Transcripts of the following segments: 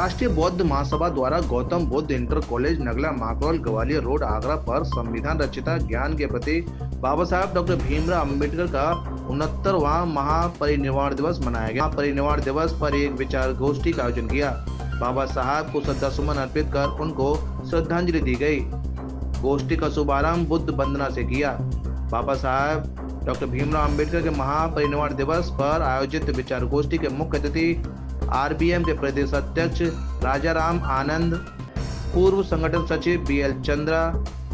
राष्ट्रीय बौद्ध महासभा द्वारा Gautam Buddha inter college Nagla Makraul Gwalior road Agra पर संविधान रचिता ज्ञान के प्रति बाबा साहब डॉक्टर भीमराव अंबेडकर का 69वां महापरिनिर्वाण दिवस मनाया गया। महापरिनिर्वाण दिवस पर एक विचार गोष्ठी का आयोजन किया। बाबा साहब को श्रद्धासुमन अर्पित कर उनको श्रद्धांजलि दी गई। गोष्ठी का शुभारंभ बुद्ध वंदना से किया। बाबा साहब डॉक्टर भीमराव अंबेडकर के महापरिनिर्वाण दिवस पर आयोजित विचार गोष्ठी के मुख्य अतिथि आरबीएम के प्रदेश अध्यक्ष राजाराम आनंद, पूर्व संगठन सचिव बीएल चंद्रा,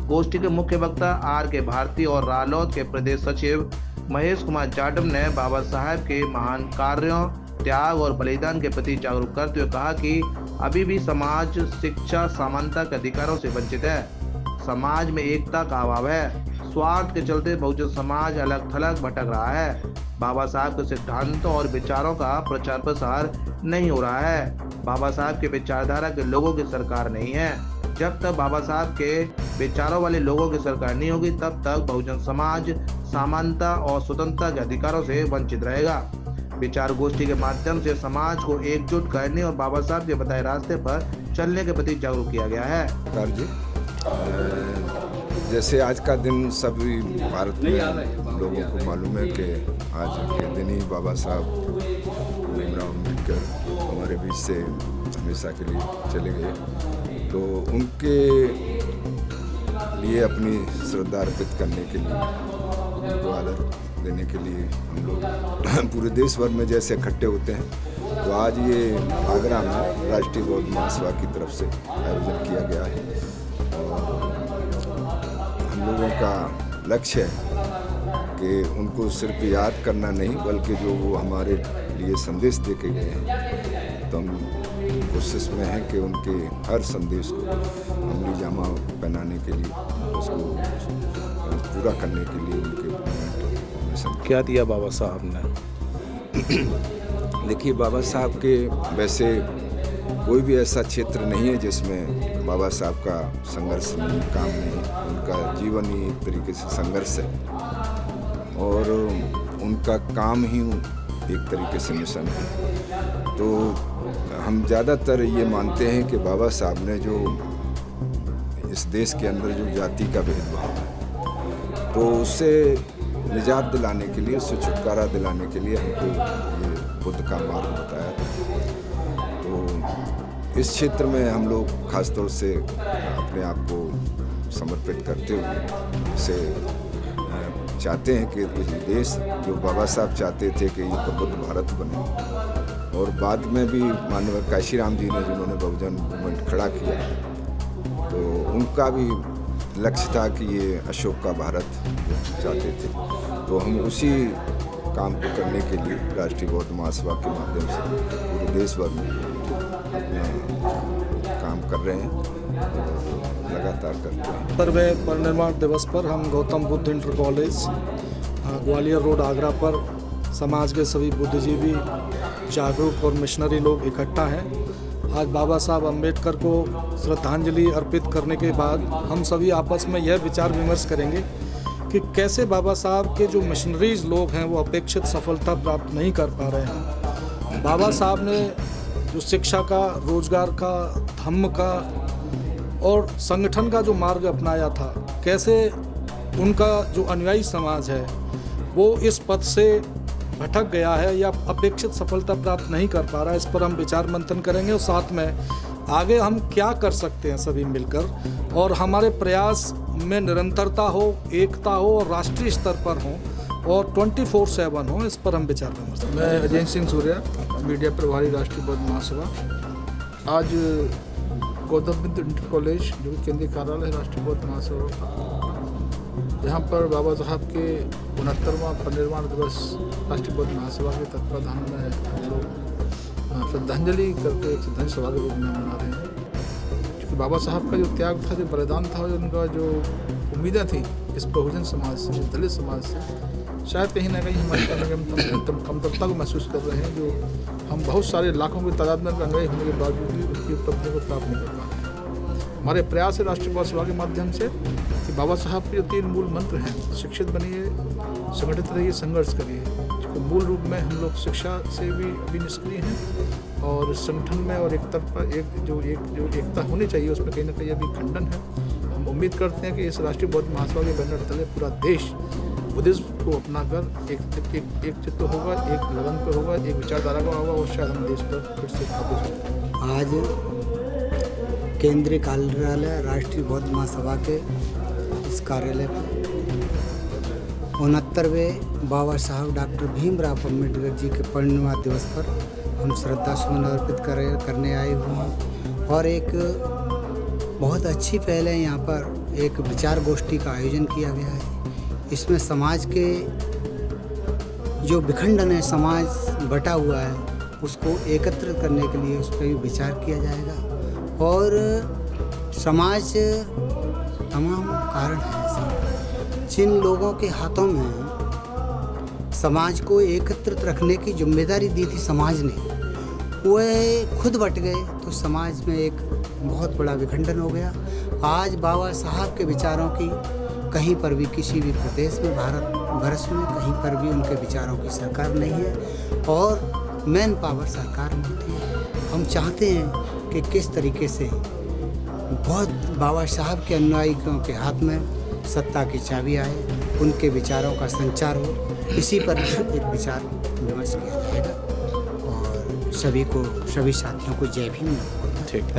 गोष्ठी के मुख्य वक्ता आर के भारती और रालोद के प्रदेश सचिव महेश कुमार जाटव ने बाबा साहब के महान कार्यों, त्याग और बलिदान के प्रति जागरूक करते हुए कहा कि अभी भी समाज शिक्षा, समानता के अधिकारों से वंचित है। समाज में एकता का अभाव है। स्वार्थ के चलते बहुजन समाज अलग थलग भटक रहा है। बाबा साहब के सिद्धांतों और विचारों का प्रचार प्रसार नहीं हो रहा है। बाबा साहब के विचारधारा के लोगों की सरकार नहीं है। जब तक बाबा साहब के विचारों वाले लोगों की सरकार नहीं होगी, तब तक बहुजन समाज समानता और स्वतंत्रता के अधिकारों से वंचित रहेगा। विचार गोष्ठी के माध्यम से समाज को एकजुट करने और बाबा साहब के बताए रास्ते पर चलने के प्रति जागरूक किया गया है। जैसे आज का दिन सभी भारत में लोगों को मालूम है कि आज के दिन ही बाबा साहब भीमराव अम्बेडकर हमारे बीच से हमेशा के लिए चले गए, तो उनके लिए अपनी श्रद्धा अर्पित करने के लिए, उनको आदर देने के लिए हम लोग पूरे देश भर में जैसे इकट्ठे होते हैं, तो आज ये आगरा में राष्ट्रीय बौद्ध महासभा की तरफ से आयोजन किया गया है। हम लोगों का लक्ष्य है कि उनको सिर्फ याद करना नहीं, बल्कि जो वो हमारे लिए संदेश दे के गए हैं, तो हम कोशिश में हैं कि उनके हर संदेश को अमली जामा पहनाने के लिए, उसको पूरा करने के लिए उनके क्या दिया बाबा साहब ने? देखिए, बाबा साहब के वैसे कोई भी ऐसा क्षेत्र नहीं है जिसमें बाबा साहब का संघर्ष नहीं, काम नहीं। उनका जीवन ही एक तरीके से संघर्ष है और उनका काम ही एक तरीके से मिशन है। तो हम ज़्यादातर ये मानते हैं कि बाबा साहब ने जो इस देश के अंदर जो जाति का भेदभाव है, तो उससे निजात दिलाने के लिए, उससे छुटकारा दिलाने के लिए हमको ये बुद्ध का मार्ग बताया था। तो इस क्षेत्र में हम लोग खासतौर से अपने आप को समर्पित करते हुए इसे चाहते हैं कि देश जो बाबा साहब चाहते थे कि ये तो बुद्ध भारत बने, और बाद में भी माननीय काशीराम जी ने जिन्होंने बहुजन मूवमेंट खड़ा किया, तो उनका भी लक्ष्य था कि ये अशोक का भारत चाहते थे। तो हम उसी काम को करने के लिए राष्ट्रीय बौद्ध महासभा के माध्यम से पूरे देश भर में अपना काम कर रहे हैं, लगातार करते हैं। 70वें परिनिर्वाण दिवस पर हम Gautam Buddha inter college Gwalior road Agra पर समाज के सभी बुद्धिजीवी, जागरूक और मिशनरी लोग इकट्ठा हैं। आज बाबा साहब अम्बेडकर को श्रद्धांजलि अर्पित करने के बाद हम सभी आपस में यह विचार विमर्श करेंगे कि कैसे बाबा साहब के जो मिशनरीज लोग हैं वो अपेक्षित सफलता प्राप्त नहीं कर पा रहे हैं। बाबा साहब ने जो शिक्षा का, रोजगार का, धम्म का और संगठन का जो मार्ग अपनाया था, कैसे उनका जो अनुयायी समाज है वो इस पथ से भटक गया है या अपेक्षित सफलता प्राप्त नहीं कर पा रहा है। इस पर हम विचार मंथन करेंगे और साथ में आगे हम क्या कर सकते हैं सभी मिलकर, और हमारे प्रयास में निरंतरता हो, एकता हो और राष्ट्रीय स्तर पर हो और 24/7 हो, इस पर हम विचार करेंगे। मैं अजय सिंह सूर्या, मीडिया प्रभारी राष्ट्रीय बौद्ध महासभा। आज गौतम बुद्ध इंटर कॉलेज जो कि केंद्रीय कार्यालय है राष्ट्रीय बौद्ध महासभा का, यहाँ पर बाबा साहब के 69वां परिनिर्वाण दिवस राष्ट्रीय बौद्ध महासभा के तत्वाधान में हम लोग श्रद्धांजलि करके एक श्रद्धांजलि सभा के रूप में मना रहे हैं। क्योंकि बाबा साहब का जो त्याग था, जो बलिदान था, जो उनका जो उम्मीदें थी इस बहुजन समाज से, इस दलित समाज से, शायद कहीं ना कहीं हमारे कमतरता को महसूस कर रहे हैं, जो हम बहुत सारे लाखों की तादाद में अनुयायी होने के बावजूद भी उसकी उपलब्धियों को प्राप्त नहीं कर पा रहे हैं। हमारे प्रयास है राष्ट्रीय बौद्ध सभा के माध्यम से कि बाबा साहब के जो 3 मूल मंत्र हैं, शिक्षित बनिए, संगठित रहिए, संघर्ष करिए, मूल रूप में हम लोग शिक्षा से भी अभी निष्क्रिय हैं और संगठन में और एक एकता होनी चाहिए, उसमें कहीं ना कहीं अभी खंडन है। हम उम्मीद करते हैं कि इस राष्ट्रीय बौद्ध महासभा के बैनर तले पूरा देश बुद्धिज्म को अपनाकर एक चित्त होगा, एक लगन पे होगा, एक विचारधारा का होगा और शायद हम देश पर फिर से काबिज होंगे। आज केंद्रीय कार्यालय राष्ट्रीय बौद्ध महासभा के इस कार्यालय पर 69वें बाबा साहब डॉक्टर भीमराव अम्बेडकर जी के परिनिर्वाण दिवस पर हम श्रद्धा सुमन अर्पित करने आए हुए हैं। और एक बहुत अच्छी पहल है, यहाँ पर एक विचार गोष्ठी का आयोजन किया गया है। इसमें समाज के जो विखंडन है, समाज बटा हुआ है, उसको एकत्रित करने के लिए उस पर भी विचार किया जाएगा। और समाज तमाम कारण है ऐसे जिन लोगों के हाथों में समाज को एकत्रित रखने की जिम्मेदारी दी थी समाज ने, वह खुद बट गए तो समाज में एक बहुत बड़ा विखंडन हो गया। आज बाबा साहब के विचारों की कहीं पर भी किसी भी प्रदेश में भारत वर्ष में कहीं पर भी उनके विचारों की सरकार नहीं है और मैन पावर सरकार में होती है। हम चाहते हैं कि किस तरीके से बहुत बाबा साहब के अनुयायियों के हाथ में सत्ता की चाबी आए, उनके विचारों का संचार हो, इसी पर एक विचार विमर्श किया जाएगा। और सभी साथियों को जय भीम। ठीक, थैंक